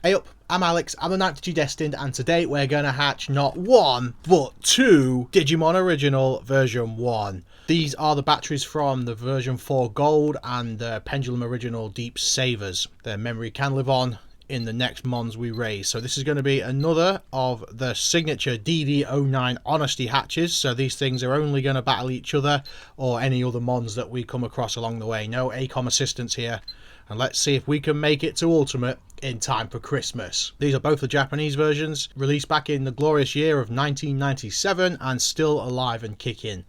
Hey up, I'm Alex, I'm the Ninth Digi Destined, and today we're going to hatch not one, but two Digimon Original version 1. These are the batteries from the version 4 Gold and the Pendulum Original Deep Savers. Their memory can live on in the next mons we raise. So this is going to be another of the signature DD09 Honesty hatches. So these things are only going to battle each other or any other mons that we come across along the way. No ACOM assistance here. And let's see if we can make it to Ultimate in time for Christmas. These are both the Japanese versions, released back in the glorious year of 1997 and still alive and kicking.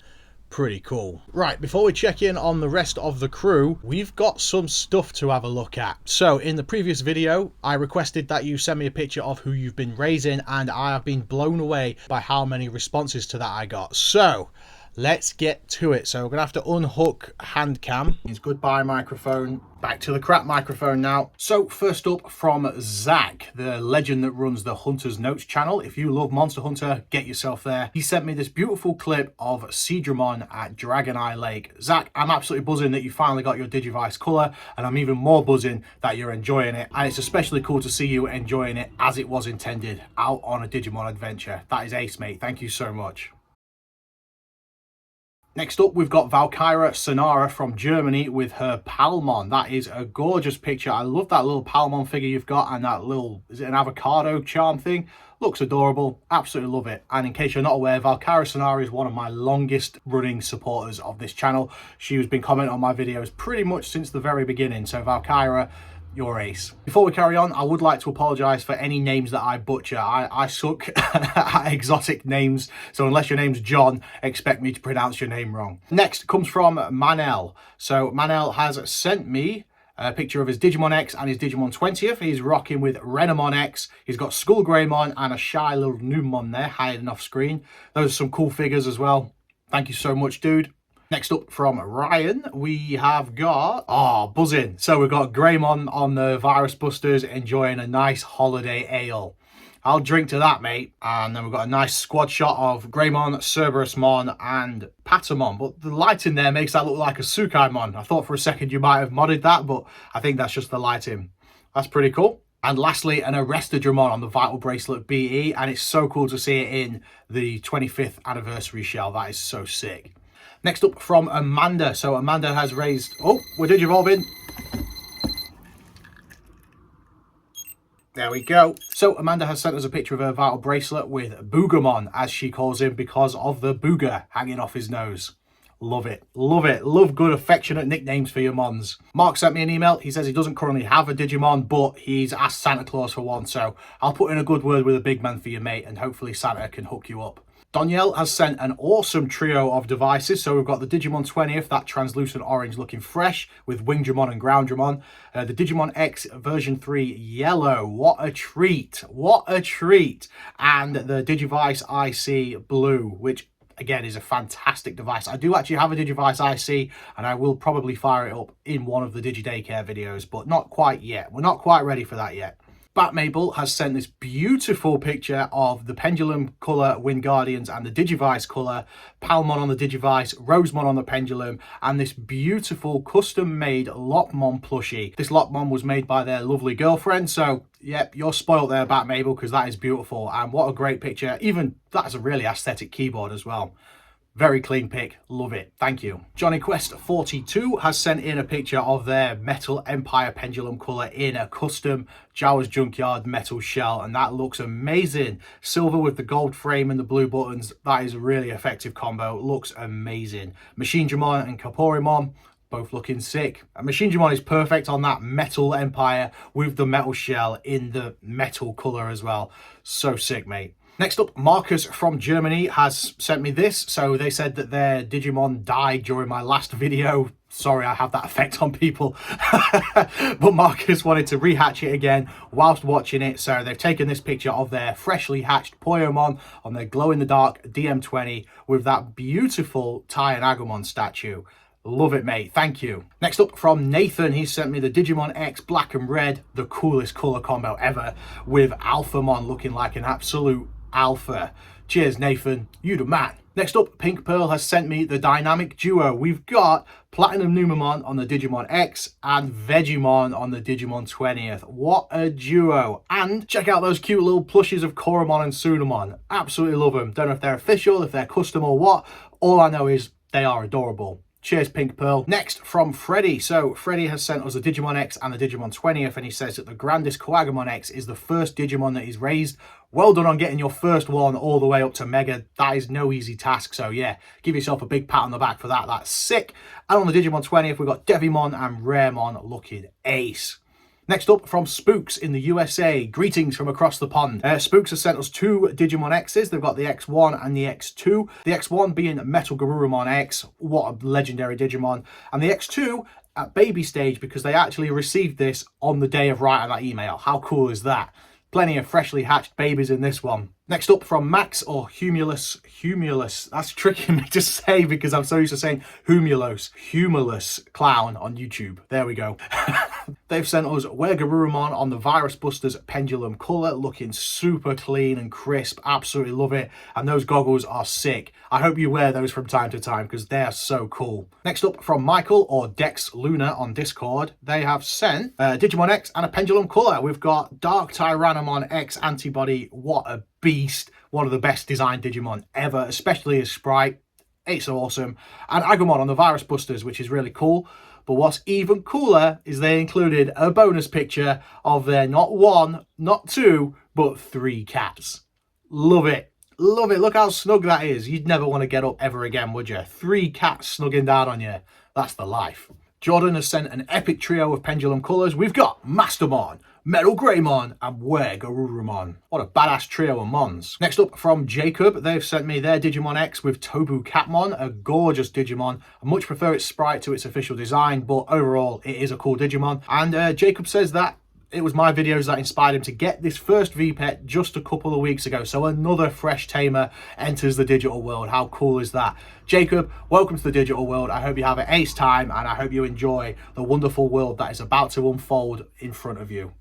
Pretty cool. Right, before we check in on the rest of the crew, we've got some stuff to have a look at. So in the previous video, I requested that you send me a picture of who you've been raising, and I have been blown away by how many responses to that I got. So let's get to it. So we're gonna have to unhook hand cam. It's goodbye microphone. Back to the crap microphone now. So first up from Zach, the legend that runs the Hunter's Notes channel. If you love Monster Hunter, get yourself there. He sent me this beautiful clip of Seadramon at Dragon Eye Lake. Zach, I'm absolutely buzzing that you finally got your Digivice colour, and I'm even more buzzing that you're enjoying it. And it's especially cool to see you enjoying it as it was intended, out on a Digimon adventure. That is ace, mate. Thank you so much. Next up, we've got Valkyra Sonara from Germany with her Palmon. That is a gorgeous picture. I love that little Palmon figure you've got, and that little, is it an avocado charm thing? Looks adorable. Absolutely love it. And in case you're not aware, Valkyra Sonara is one of my longest running supporters of this channel. She has been commenting on my videos pretty much since the very beginning. So Valkyra, your ace. Before we carry on, I would like to apologize for any names that I butcher. I suck at exotic names, so unless your name's John, expect me to pronounce your name wrong. Next comes from Manel. So Manel has sent me a picture of his Digimon X and his Digimon 20th. He's rocking with Renamon X. He's got Skullgreymon and a shy little Numon there hiding off screen. Those are some cool figures as well. Thank you so much, dude. Next up from Ryan, we have got, buzzing. So we've got Greymon on the Virus Busters enjoying a nice holiday ale. I'll drink to that, mate. And then we've got a nice squad shot of Greymon, Cerberusmon and Patamon. But the lighting there makes that look like a Sukaimon. I thought for a second you might have modded that, but I think that's just the lighting. That's pretty cool. And lastly, an Arrestadramon on the Vital Bracelet BE. And it's so cool to see it in the 25th anniversary shell. That is so sick. Next up from Amanda. So Amanda has raised, we're Digivolving. There we go. So Amanda has sent us a picture of her Vital Bracelet with Boogamon, as she calls him, because of the booger hanging off his nose. Love it. Love it. Love good affectionate nicknames for your mons. Mark sent me an email. He says he doesn't currently have a Digimon, but he's asked Santa Claus for one. So I'll put in a good word with a big man for you, mate, and hopefully Santa can hook you up. Danielle has sent an awesome trio of devices. So we've got the Digimon 20th, that translucent orange looking fresh with Wingdramon and Grounddramon. The Digimon X version 3 yellow. What a treat. What a treat. And the Digivice IC blue, which again is a fantastic device. I do actually have a Digivice IC and I will probably fire it up in one of the Digi Daycare videos, but not quite yet. We're not quite ready for that yet. Batmable has sent this beautiful picture of the Pendulum colour Wingardians and the Digivice colour, Palmon on the Digivice, Rosemon on the Pendulum, and this beautiful custom-made Lockmon plushie. This Lockmon was made by their lovely girlfriend, so yep, you're spoilt there, Batmable, because that is beautiful, and what a great picture. Even that's a really aesthetic keyboard as well. Very clean pick. Love it. Thank you. Johnny Quest 42 has sent in a picture of their Metal Empire Pendulum colour in a custom Jawa's Junkyard metal shell, and that looks amazing. Silver with the gold frame and the blue buttons. That is a really effective combo. Looks amazing. Machinedramon and Caporimon, both looking sick. And Machinedramon is perfect on that Metal Empire with the metal shell in the metal colour as well. So sick, mate. Next up, Marcus from Germany has sent me this. So they said that their Digimon died during my last video. Sorry, I have that effect on people. But Marcus wanted to rehatch it again whilst watching it. So they've taken this picture of their freshly hatched Poyomon on their glow-in-the-dark DM20 with that beautiful Tai and Agumon statue. Love it, mate. Thank you. Next up from Nathan, he sent me the Digimon X black and red, the coolest colour combo ever, with Alphamon looking like an absolute alpha. Cheers, Nathan. You the man. Next up, Pink Pearl has sent me the dynamic duo. We've got Platinum Numamon on the Digimon X and Vegiemon on the Digimon 20th. What a duo. And check out those cute little plushies of Koromon and Sunamon. Absolutely love them. Don't know if they're official, if they're custom or what. All I know is they are adorable. Cheers, Pink Pearl. Next, from Freddy. So, Freddy has sent us the Digimon X and the Digimon 20th, and he says that the Grandest Coagamon X is the first Digimon that he's raised. Well done on getting your first one all the way up to Mega. That is no easy task, so yeah, give yourself a big pat on the back for that. That's sick. And on the Digimon 20th, we've got Devimon and Raremon looking ace. Next up, from Spooks in the USA, greetings from across the pond. Spooks has sent us two Digimon X's. They've got the X1 and the X2. The X1 being MetalVegiemon X, what a legendary Digimon. And the X2 at baby stage, because they actually received this on the day of writing that email. How cool is that? Plenty of freshly hatched babies in this one. Next up, from Max or Humulus. That's tricky me to say because I'm so used to saying Humulus Clown on YouTube. There we go. They've sent us Garurumon on the Virus Busters Pendulum colour, looking super clean and crisp. Absolutely love it. And those goggles are sick. I hope you wear those from time to time because they're so cool. Next up, from Michael or Dex Luna on Discord, they have sent Digimon X and a Pendulum colour. We've got Dark Tyrannomon X Antibody. What a beast. One of the best designed Digimon ever, especially his sprite. It's awesome. And Agumon on the Virus Busters, which is really cool. But what's even cooler is they included a bonus picture of their not one, not two, but three cats. Love it. Love it. Look how snug that is. You'd never want to get up ever again, would you? Three cats snugging down on you. That's the life. Jordan has sent an epic trio of Pendulum colours. We've got Mastermon, Metal Greymon and Garurumon. What a badass trio of Mons. Next up, from Jacob, they've sent me their Digimon X with Tobu Catmon, a gorgeous Digimon. I much prefer its sprite to its official design, but overall it is a cool Digimon. And Jacob says that it was my videos that inspired him to get this first V-Pet just a couple of weeks ago. So another fresh tamer enters the digital world. How cool is that? Jacob, welcome to the digital world. I hope you have an ace time and I hope you enjoy the wonderful world that is about to unfold in front of you.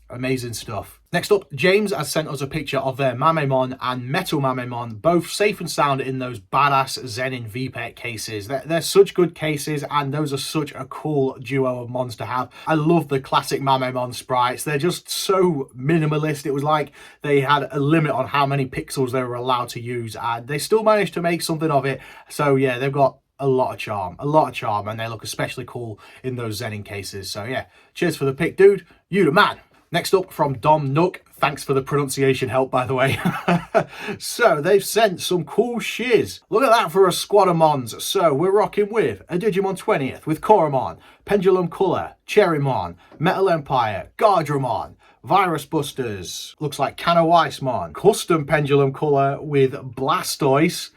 Amazing stuff. Next up, James has sent us a picture of their Mamemon and Metal Mamemon, both safe and sound in those badass Zenin V-Pet cases. They're such good cases, and those are such a cool duo of mons to have. I love the classic Mamemon sprites. They're just so minimalist. It was like they had a limit on how many pixels they were allowed to use, and they still managed to make something of it. So yeah, they've got a lot of charm, and they look especially cool in those Zenin cases. So yeah, cheers for the pick, dude. You the man. Next up, from Dom Nook, thanks for the pronunciation help, by the way. So they've sent some cool shiz. Look at that for a squad of mons. So we're rocking with a Digimon 20th with Koromon, Pendulum Colour, Cherrymon, Metal Empire, Gardramon, Virus Busters, looks like Kanoweissmon, custom Pendulum Colour with Blastoise.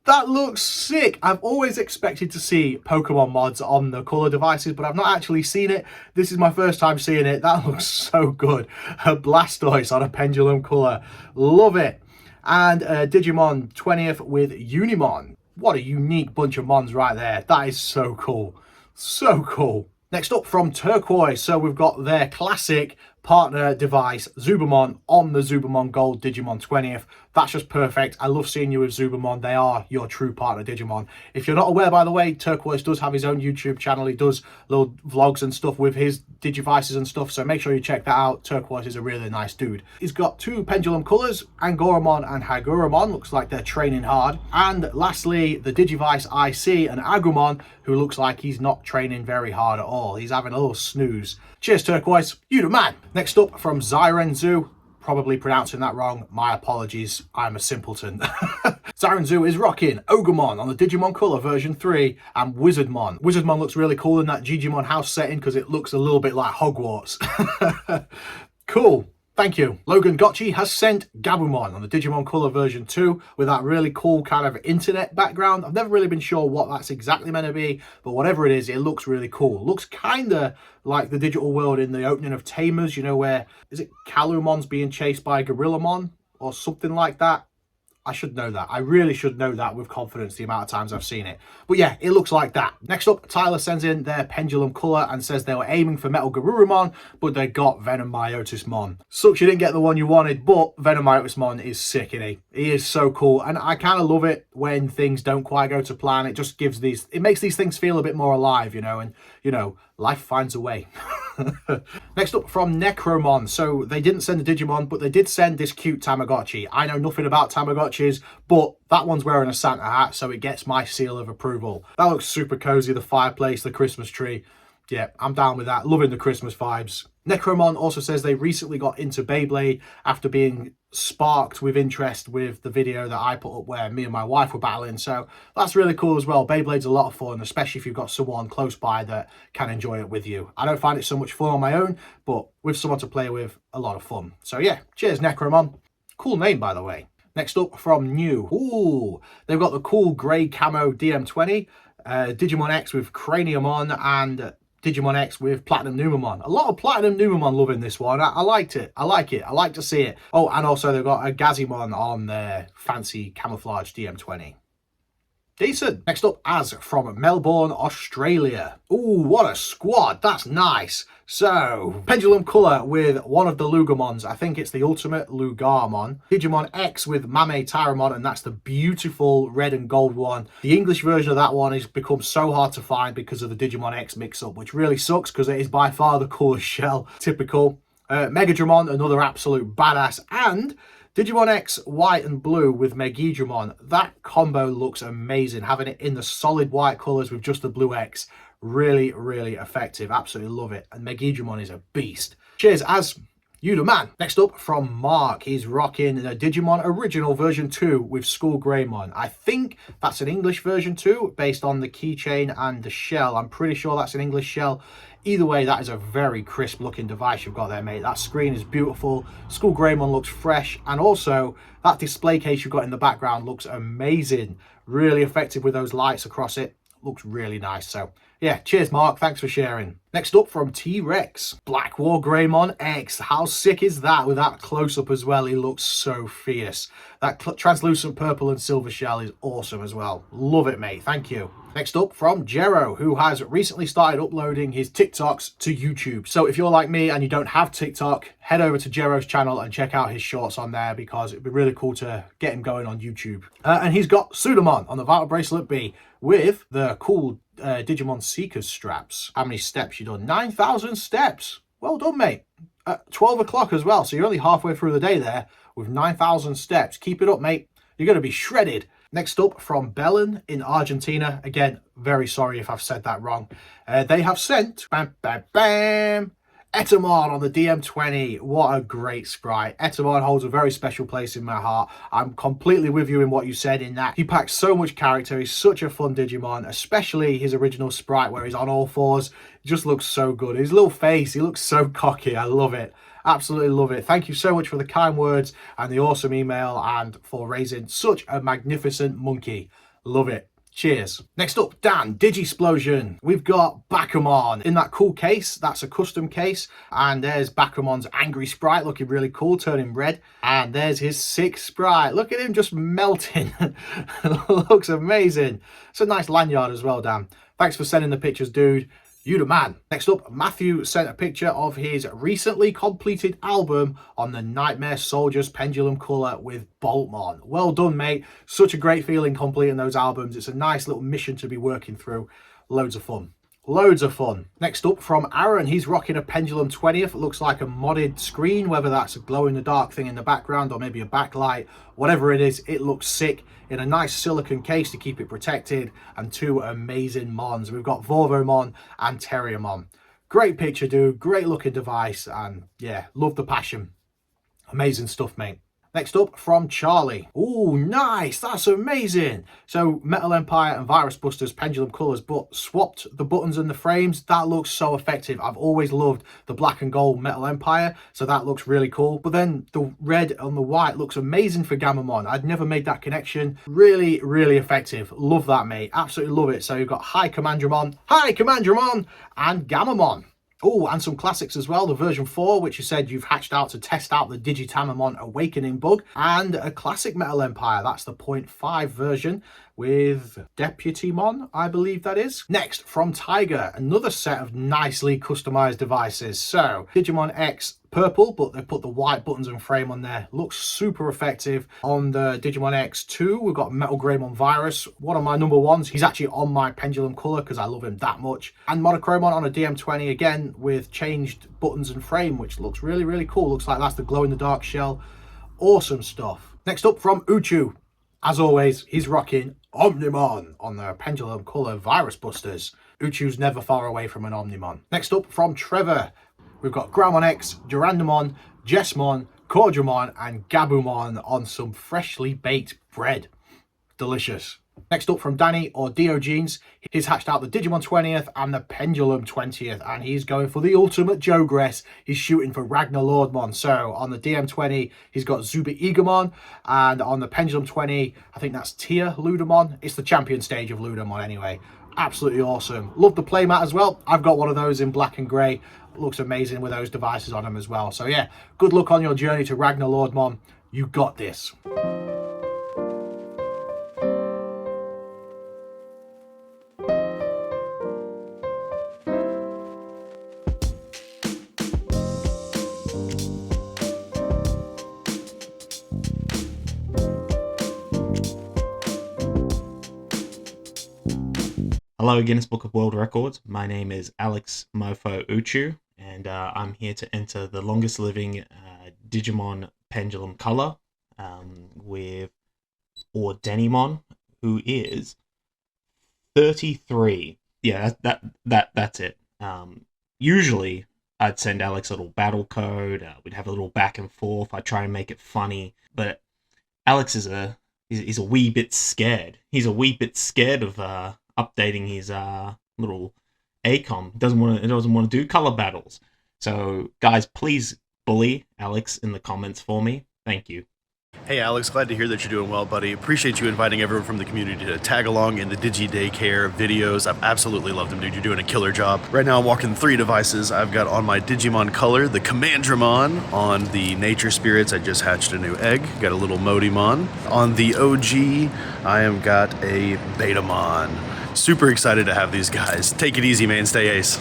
That looks sick. I've always expected to see Pokemon mods on the colour devices, but I've not actually seen it. This is my first time seeing it. That looks so good. A Blastoise on a Pendulum colour. Love it. And Digimon 20th with Unimon. What a unique bunch of mons right there. That is so cool. So cool. Next up, from Turquoise, so we've got their classic partner device, Zubamon, on the Zubamon Gold Digimon 20th. That's just perfect. I love seeing you with Zubamon. They are your true partner Digimon. If you're not aware, by the way, Turquoise does have his own YouTube channel. He does little vlogs and stuff with his Digivices and stuff, so make sure you check that out. Turquoise is a really nice dude. He's got two Pendulum colours, Angoramon and Hagurumon. Looks like they're training hard. And lastly, the Digivice IC and Agumon, who looks like he's not training very hard at all. He's having a little snooze. Cheers, Turquoise. You the man. Next up, from Zyrenzu, probably pronouncing that wrong. My apologies. I'm a simpleton. Zyrenzu is rocking Ogremon on the Digimon Colour version 3 and Wizardmon. Wizardmon looks really cool in that Digimon house setting because it looks a little bit like Hogwarts. Cool. Thank you. Logan Gotchi has sent Gabumon on the Digimon Colour version 2 with that really cool kind of internet background. I've never really been sure what that's exactly meant to be, but whatever it is, it looks really cool. Looks kind of like the digital world in the opening of Tamers, you know, where, is it Calumon's being chased by Gorillamon or something like that? I should know that. I really should know that with confidence, the amount of times I've seen it. But yeah, it looks like that. Next up, Tyler sends in their Pendulum colour and says they were aiming for Metal Garurumon, but they got Venom Myotismon. Sucks you didn't get the one you wanted, but Venom Myotismon is sick, isn't he? He is so cool, and I kind of love it when things don't quite go to plan. It just gives these, it makes these things feel a bit more alive, you know, and, you know, life finds a way. Next up from Necromon. So they didn't send the Digimon, but they did send this cute Tamagotchi. I know nothing about Tamagotchis, but that one's wearing a Santa hat, so it gets my seal of approval. That looks super cozy, the fireplace, the Christmas tree. Yeah, I'm down with that. Loving the Christmas vibes. Necromon also says they recently got into Beyblade after being sparked with interest with the video that I put up where me and my wife were battling. So that's really cool as well. Beyblade's a lot of fun, especially if you've got someone close by that can enjoy it with you. I don't find it so much fun on my own, but with someone to play with, a lot of fun. So yeah, cheers Necromon. Cool name, by the way. Next up from New. Ooh, they've got the cool grey camo DM20, Digimon X with Cranium on, and Digimon X with Platinum Numamon. A lot of Platinum Numamon love in this one. I liked it. I like it. I like to see it. Oh, and also they've got a Gazimon on their fancy camouflage DM20. Decent. Next up, Az from Melbourne, Australia. Ooh, what a squad. That's nice. So, Pendulum colour with one of the Lugamons. I think it's the Ultimate Lugarmon. Digimon X with Mame Tyramon, and that's the beautiful red and gold one. The English version of that one has become so hard to find because of the Digimon X mix-up, which really sucks because it is by far the coolest shell. Typical. Megadramon, another absolute badass. And Digimon X white and blue with Megidramon. That combo looks amazing. Having it in the solid white colours with just the blue X. Really, really effective. Absolutely love it. And Megidramon is a beast. Cheers, Az. You the man. Next up from Mark. He's rocking the Digimon Original version 2 with Skull Greymon. I think that's an English version 2 based on the keychain and the shell. I'm pretty sure that's an English shell. Either way, that is a very crisp looking device you've got there, mate. That screen is beautiful. Skull Greymon looks fresh. And also, that display case you've got in the background looks amazing. Really effective with those lights across it. Looks really nice. So, yeah, cheers, Mark. Thanks for sharing. Next up from T-Rex, Black War Greymon X. How sick is that with that close-up as well? He looks so fierce. That translucent purple and silver shell is awesome as well. Love it, mate. Thank you. Next up from Jero, who has recently started uploading his TikToks to YouTube. So if you're like me and you don't have TikTok, head over to Jero's channel and check out his shorts on there because it'd be really cool to get him going on YouTube. And he's got Sudamon on the Vital Bracelet B with the cool Digimon Seekers straps. How many steps you done? 9,000 steps. Well done, mate. At 12 o'clock as well, so you're only halfway through the day there with 9,000 steps. Keep it up, mate. You're going to be shredded. Next up from Belen in Argentina. Again, very sorry if I've said that wrong. They have sent Etamon on the DM20. What a great sprite. Etamon holds a very special place in my heart. I'm completely with you in what you said in that he packs so much character. He's such a fun Digimon, especially his original sprite where he's on all fours. It just looks so good. His little face, he looks so cocky. I love it. Absolutely love it. Thank you so much for the kind words and the awesome email and for raising such a magnificent monkey. Love it. Cheers. Next up, Dan, Digisplosion. We've got Bakumon in that cool case. That's a custom case. And there's Bakumon's angry sprite looking really cool, turning red. And there's his sick sprite. Look at him just melting. Looks amazing. It's a nice lanyard as well, Dan. Thanks for sending the pictures, dude. You the man. Next up, Matthew sent a picture of his recently completed album on the Nightmare Soldiers Pendulum colour with Boltmon. Well done, mate. Such a great feeling completing those albums. It's a nice little mission to be working through. Loads of fun. Loads of fun. Next up from Aaron, he's rocking a Pendulum 20th. It looks like a modded screen, whether that's a glow-in-the-dark thing in the background or maybe a backlight. Whatever it is, it looks sick in a nice silicone case to keep it protected. And two amazing Mons. We've got Vorvomon and Terriermon. Great picture, dude. Great looking device. And yeah, love the passion. Amazing stuff, mate. Next up from Charlie. Oh, nice. That's amazing. So Metal Empire and Virus Busters Pendulum colours, but swapped the buttons and the frames. That looks so effective. I've always loved the black and gold Metal Empire, so that looks really cool. But then the red and the white looks amazing for Gammamon. I'd never made that connection. Really, really effective. Love that, mate. Absolutely love it. So you've got Hi Commandramon, and Gammamon. Oh, and some classics as well. The version 4, which you said you've hatched out to test out the Digitama Awakening bug. And a classic Metal Empire. That's the 0.5 version with Deputymon, I believe that is. Next, from Tiger, another set of nicely customized devices. So, Digimon X purple, but they put the white buttons and frame on there. Looks super effective. On the Digimon X2, we've got MetalVegiemon Virus, one of my number ones. He's actually on my Pendulum color because I love him that much. And Monochromon on a DM20 again with changed buttons and frame, which looks really, really cool. Looks like that's the glow-in-the-dark shell. Awesome stuff. Next up from Uchu. As always, he's rocking Omnimon on the Pendulum color Virus Busters. Uchu's never far away from an Omnimon. Next up from Trevor, we've got Greymon X, Durandamon, Jessmon, Cordiamon, and Gabumon on some freshly baked bread. Delicious. Next up from Danny or Diogenes, he's hatched out the Digimon 20th and the Pendulum 20th, and he's going for the ultimate Jogress. He's shooting for Ragnar Lordmon. So on the DM20, he's got Zuba Egamon, and on the Pendulum 20, I think that's Tia Ludamon. It's the champion stage of Ludamon anyway. Absolutely awesome. Love the playmat as well. I've got one of those in black and grey. Looks amazing with those devices on them as well. So yeah, good luck on your journey to Ragnar Lordmon. You got this. Hello, Guinness Book of World Records. My name is Alex Mofo Uchu, and I'm here to enter the longest living Digimon Pendulum color with Ordenimon, who is 33. Yeah, that's it. Usually, I'd send Alex a little battle code. We'd have a little back and forth. I'd try and make it funny, but Alex is he's a wee bit scared. He's a wee bit scared of updating his little ACOM. He doesn't want to do color battles. So guys, please bully Alex in the comments for me. Thank you. Hey Alex, glad to hear that you're doing well, buddy. Appreciate you inviting everyone from the community to tag along in the Digi Daycare videos. I've absolutely loved them, dude. You're doing a killer job. Right now I'm walking 3 devices. I've got on my Digimon color, the Commandramon. On the Nature Spirits, I just hatched a new egg. Got a little Modimon. On the OG, I am got a Betamon. Super excited to have these guys. Take it easy, man. Stay ace.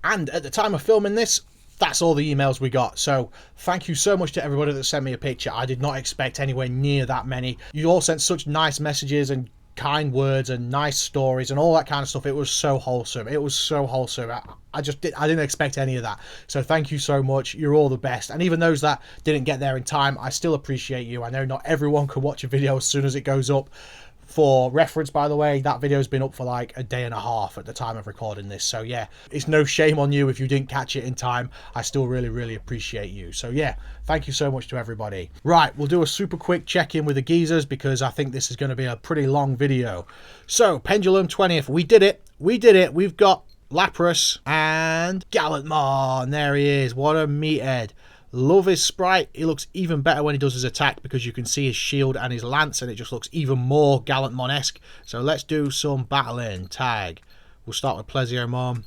And at the time of filming this, that's all the emails we got. So thank you so much to everybody that sent me a picture. I did not expect anywhere near that many. You all sent such nice messages and kind words and nice stories and all that kind of stuff. It was so wholesome. It was so wholesome. I didn't expect any of that. So thank you so much. You're all the best. And even those that didn't get there in time, I still appreciate you. I know not everyone can watch a video as soon as it goes up. For reference, by the way, that video's been up for like a day and a half at the time of recording this. So yeah, it's no shame on you if you didn't catch it in time. I still really, really appreciate you. So yeah, thank you so much to everybody. Right, we'll do a super quick check-in with the geezers because I think this is going to be a pretty long video. So, Pendulum 20th, we did it. We did it. We've got Lapras and Gallantmon. There he is. What a meathead. Love his sprite. He looks even better when he does his attack because you can see his shield and his lance and it just looks even more Gallantmon-esque. So let's do some battling. Tag. We'll start with Plesioarmon.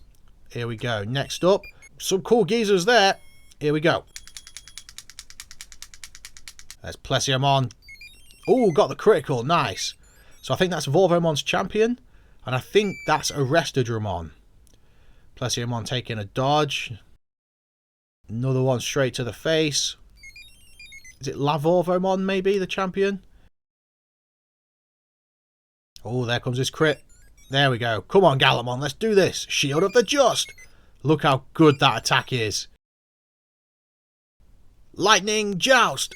Here we go. Next up, some cool geezers there. Here we go. There's Plesioarmon. Oh, got the critical. Nice. So I think that's Volvomon's champion. And I think that's Arrestadramon. Plesioarmon taking a dodge. Another one straight to the face. Is it Lavorvomon maybe, the champion? Oh, there comes his crit. There we go. Come on, Gallantmon, let's do this. Shield of the Just. Look how good that attack is. Lightning Joust.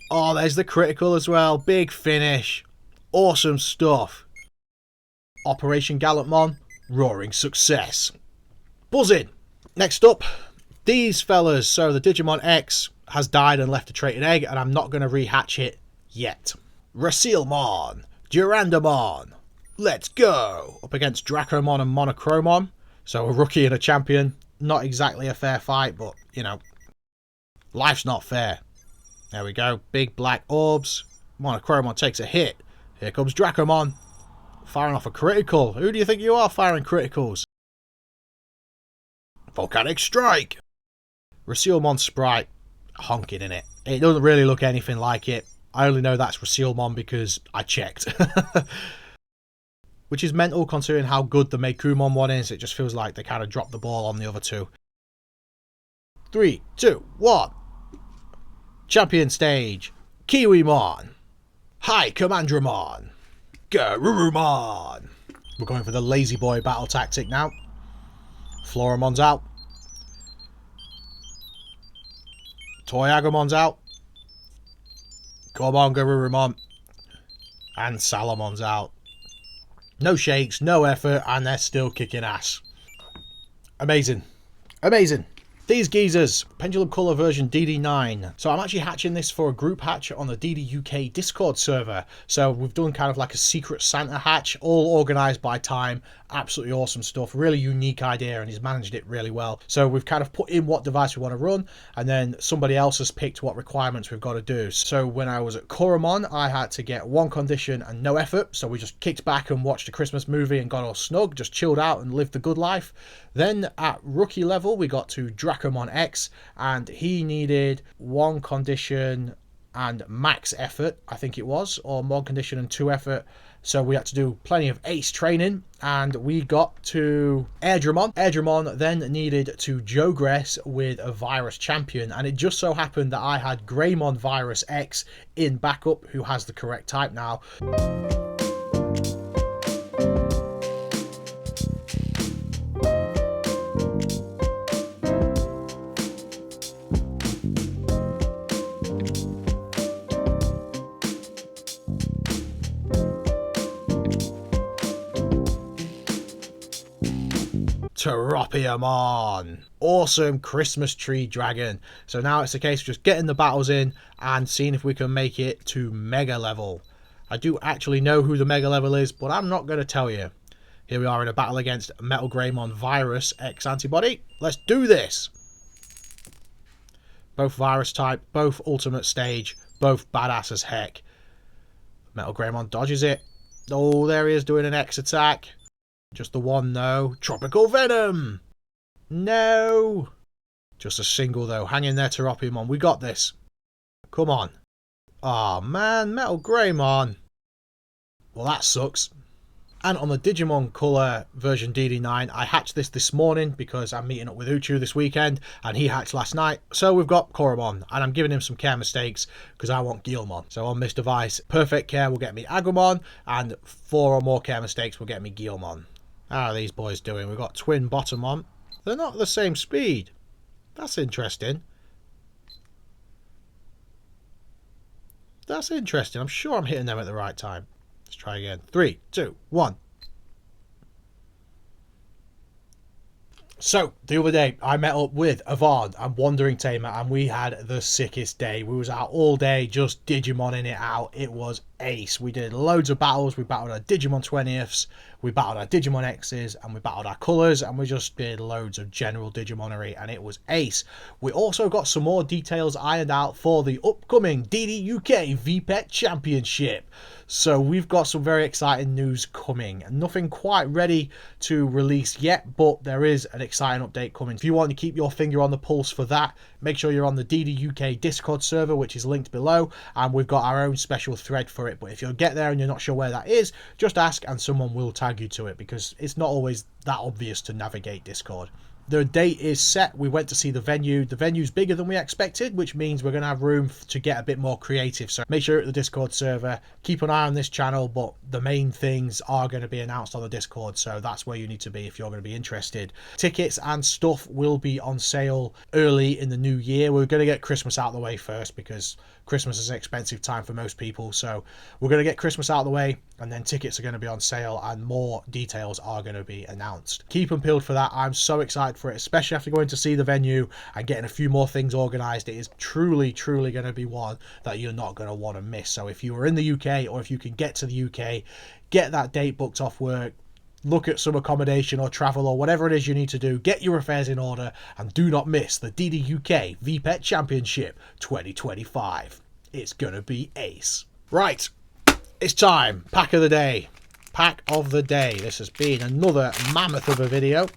Oh, there's the critical as well. Big finish. Awesome stuff. Operation Gallantmon. Roaring success. Buzzing. Next up. These fellas. So the Digimon X has died and left a traded egg, and I'm not going to rehatch it yet. Racielmon, Durandamon, let's go! Up against Dracomon and Monochromon. So a rookie and a champion. Not exactly a fair fight, but, you know, life's not fair. There we go. Big black orbs. Monochromon takes a hit. Here comes Dracomon. Firing off a critical. Who do you think you are firing criticals? Volcanic Strike. Racilmon sprite, honking in it. It doesn't really look anything like it. I only know that's Racilmon because I checked. Which is mental considering how good the Meikumon one is. It just feels like they kind of dropped the ball on the other two. 3, 2, 1. Champion stage. Kiwimon. Hi Commandramon. Garurumon. We're going for the lazy boy battle tactic now. Floramon's out. Toyagamon's out. Come on, Garurumon. And Salamon's out. No shakes, no effort, and they're still kicking ass. Amazing. Amazing. These geezers, Pendulum Colour version DD9. So I'm actually hatching this for a group hatch on the DD UK Discord server. So we've done kind of like a secret Santa hatch, all organised by time. Absolutely awesome stuff. Really unique idea, and he's managed it really well. So we've kind of put in what device we want to run, and then somebody else has picked what requirements we've got to do. So when I was at Koromon, I had to get 1 condition and no effort. So we just kicked back and watched a Christmas movie and got all snug, just chilled out and lived the good life. Then at rookie level, we got to Digimon X, and he needed 1 condition and max effort, I think it was, or 1 condition and 2 effort. So we had to do plenty of ace training, and we got to Airdramon. Airdramon then needed to Jogress with a virus champion, and it just so happened that I had Greymon Virus X in backup, who has the correct type now. Teropiamon. Awesome Christmas tree dragon. So now it's a case of just getting the battles in and seeing if we can make it to mega level. I do actually know who the mega level is, but I'm not going to tell you. Here we are in a battle against Metal Greymon Virus X antibody. Let's do this. Both virus type, both ultimate stage, both badass as heck. Metal Greymon dodges it. Oh, there he is doing an X attack. Just the one, though. Tropical Venom! No! Just a single, though. Hang in there, Teropiamon. We got this. Come on. Aw, man. Metal Greymon. Well, that sucks. And on the Digimon Colour version DD9, I hatched this morning because I'm meeting up with Uchu this weekend, and he hatched last night. So we've got Koromon, and I'm giving him some care mistakes because I want Guilmon. So on this device, perfect care will get me Agumon, and 4 or more care mistakes will get me Guilmon. How are these boys doing? We've got Twin Bottomon. They're not the same speed. That's interesting. That's interesting. I'm sure I'm hitting them at the right time. Let's try again. 3, 2, 1. So, the other day, I met up with Avon and Wandering Tamer, and we had the sickest day. We was out all day, just Digimoning it out. It was ace. We did loads of battles. We battled our Digimon 20ths, we battled our Digimon X's, and we battled our colours, and we just did loads of general Digimonery, and it was ace. We also got some more details ironed out for the upcoming DD UK VPET Championship. So we've got some very exciting news coming. Nothing quite ready to release yet, but there is an exciting update coming. If you want to keep your finger on the pulse for that, make sure you're on the DD UK Discord server, which is linked below, and we've got our own special thread for it. But if you'll get there and you're not sure where that is, just ask and someone will tag you to it, because it's not always that obvious to navigate Discord. The date is set. We went to see the venue. The venue's bigger than we expected, which means we're going to have room to get a bit more creative. So make sure you're at the Discord server. Keep an eye on this channel, but the main things are going to be announced on the Discord, so that's where you need to be if you're going to be interested. Tickets and stuff will be on sale early in the new year. We're going to get Christmas out of the way first, because Christmas is an expensive time for most people. So we're going to get Christmas out of the way, and then tickets are going to be on sale and more details are going to be announced. Keep them peeled for that. I'm so excited for it, especially after going to see the venue and getting a few more things organised. It is truly going to be one that you're not going to want to miss. So if you are in the UK, or if you can get to the UK, get that date booked off work, look at some accommodation or travel or whatever it is you need to do, get your affairs in order, and do not miss the DD UK VPET Championship 2025. It's going to be ace. Right, it's time. Pack of the day. Pack of the day. This has been another mammoth of a video.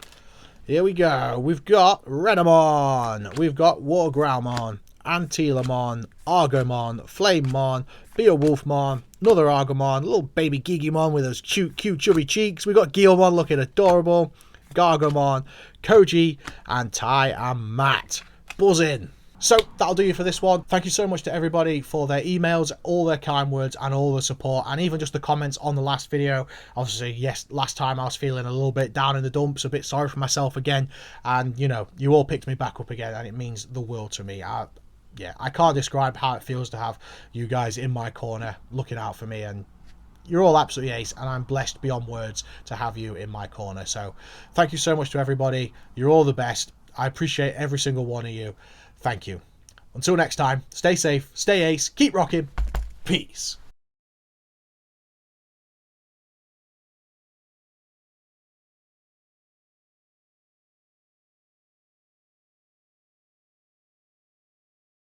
Here we go. We've got Renamon. We've got Wargrowmon, Antilamon, Argomon, Flamemon, Beowulfmon, another Argomon, a little baby Gigimon with those cute chubby cheeks. We've got Guilmon looking adorable, Gargomon, Koji, and Ty and Matt. Buzzing. So that'll do you for this one. Thank you so much to everybody for their emails, all their kind words, and all the support, and even just the comments on the last video. Obviously, yes, last time I was feeling a little bit down in the dumps, a bit sorry for myself again, and you know, you all picked me back up again, and it means the world to me. Yeah, I can't describe how it feels to have you guys in my corner looking out for me, and you're all absolutely ace, and I'm blessed beyond words to have you in my corner. So thank you so much to everybody. You're all the best. I appreciate every single one of you. Thank you. Until next time, stay safe, stay ace, keep rocking. Peace.